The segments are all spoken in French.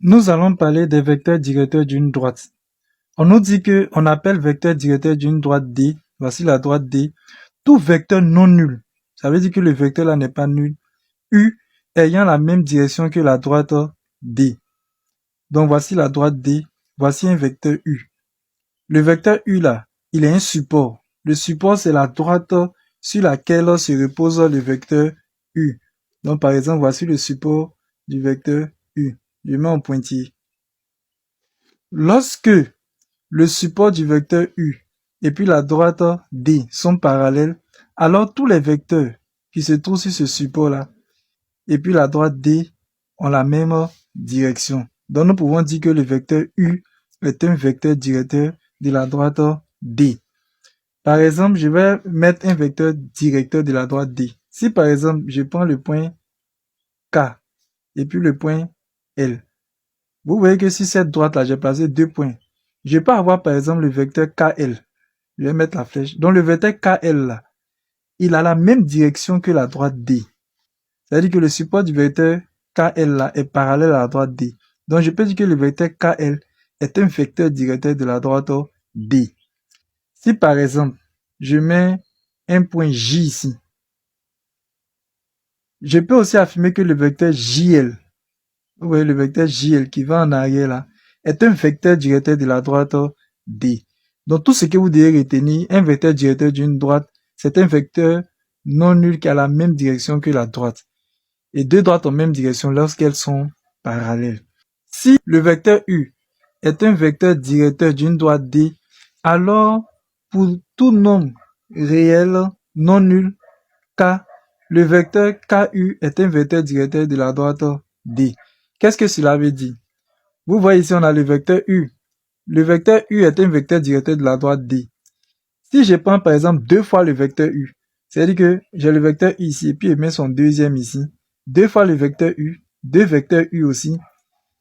Nous allons parler des vecteurs directeurs d'une droite. On nous dit que on appelle vecteur directeur d'une droite D, voici la droite D, tout vecteur non nul. Ça veut dire que le vecteur là n'est pas nul. U ayant la même direction que la droite D. Donc voici la droite D, voici un vecteur U. Le vecteur U là, il est un support. Le support c'est la droite sur laquelle se repose le vecteur U. Donc par exemple, voici le support du vecteur U. Je mets en pointillé. Lorsque le support du vecteur U et puis la droite D sont parallèles, alors tous les vecteurs qui se trouvent sur ce support-là et puis la droite D ont la même direction. Donc nous pouvons dire que le vecteur U est un vecteur directeur de la droite D. Par exemple, je vais mettre un vecteur directeur de la droite D. Si par exemple, je prends le point K et puis le point L, vous voyez que sur cette droite-là, j'ai placé deux points. Je peux avoir par exemple le vecteur KL. Je vais mettre la flèche. Donc le vecteur KL là, il a la même direction que la droite D. C'est-à-dire que le support du vecteur KL là est parallèle à la droite D. Donc je peux dire que le vecteur KL est un vecteur directeur de la droite D. Si par exemple, je mets un point J ici, je peux aussi affirmer que le vecteur JL, vous voyez le vecteur JL qui va en arrière là, est un vecteur directeur de la droite D. Donc tout ce que vous devez retenir, un vecteur directeur d'une droite, c'est un vecteur non nul qui a la même direction que la droite. Et deux droites ont même direction lorsqu'elles sont parallèles. Si le vecteur U est un vecteur directeur d'une droite D, alors pour tout nombre réel non nul K, le vecteur KU est un vecteur directeur de la droite D. Qu'est-ce que cela veut dire? Vous voyez ici, on a le vecteur U. Le vecteur U est un vecteur directeur de la droite D. Si je prends par exemple deux fois le vecteur U, c'est-à-dire que j'ai le vecteur U ici et puis je mets son deuxième ici, deux fois le vecteur U, deux vecteurs U aussi,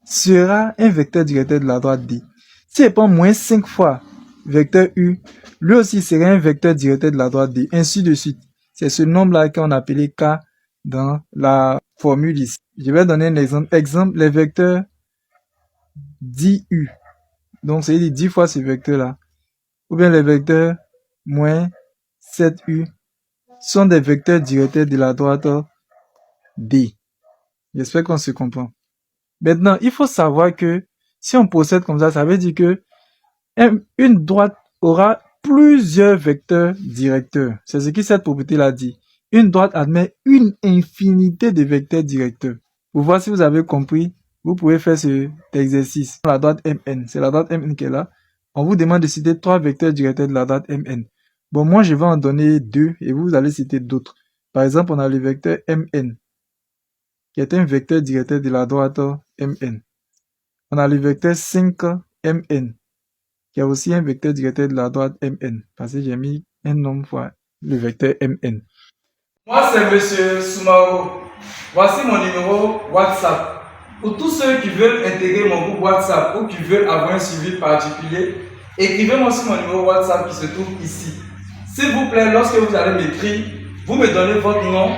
sera un vecteur directeur de la droite D. Si je prends moins 5 fois vecteur U, lui aussi sera un vecteur directeur de la droite D, ainsi de suite. C'est ce nombre-là qu'on a appelé K dans la formule ici. Je vais donner un exemple. Exemple, les vecteurs 10U. Donc, c'est 10 fois ce vecteur-là. Ou bien les vecteurs moins 7U sont des vecteurs directeurs de la droite D. J'espère qu'on se comprend. Maintenant, il faut savoir que si on procède comme ça veut dire que une droite aura plusieurs vecteurs directeurs. C'est ce que cette propriété-là dit. Une droite admet une infinité de vecteurs directeurs. Pour voir si vous avez compris, vous pouvez faire cet exercice. La droite Mn, c'est la droite Mn qui est là. On vous demande de citer 3 vecteurs directeurs de la droite Mn. Bon, moi, je vais en donner 2 et vous allez citer d'autres. Par exemple, on a le vecteur Mn, qui est un vecteur directeur de la droite Mn. On a le vecteur 5Mn, qui est aussi un vecteur directeur de la droite Mn, parce que j'ai mis un nombre fois le vecteur Mn. Moi, c'est Monsieur Soumaro. Voici mon numéro WhatsApp. Pour tous ceux qui veulent intégrer mon groupe WhatsApp ou qui veulent avoir un suivi particulier, écrivez-moi sur mon numéro WhatsApp qui se trouve ici. S'il vous plaît, lorsque vous allez m'écrire, vous me donnez votre nom,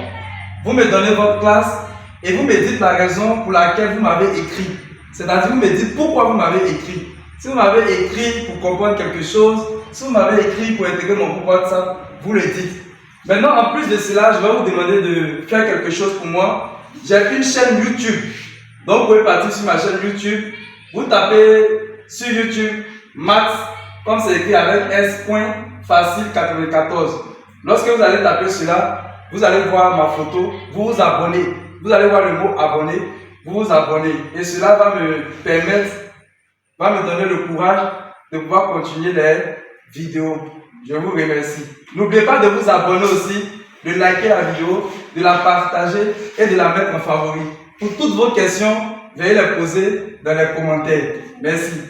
vous me donnez votre classe et vous me dites la raison pour laquelle vous m'avez écrit. C'est-à-dire, vous me dites pourquoi vous m'avez écrit. Si vous m'avez écrit pour comprendre quelque chose, si vous m'avez écrit pour intégrer mon groupe WhatsApp, vous le dites. Maintenant, en plus de cela, je vais vous demander de faire quelque chose pour moi. J'ai une chaîne YouTube. Donc, vous pouvez partir sur ma chaîne YouTube. Vous tapez sur YouTube Maths, comme c'est écrit avec S.Facile94. Lorsque vous allez taper cela, vous allez voir ma photo, vous vous abonnez. Vous allez voir le mot abonner, vous vous abonnez. Et cela va me permettre, va me donner le courage de pouvoir continuer les vidéos. Je vous remercie. N'oubliez pas de vous abonner aussi, de liker la vidéo, de la partager et de la mettre en favori. Pour toutes vos questions, veuillez les poser dans les commentaires. Merci.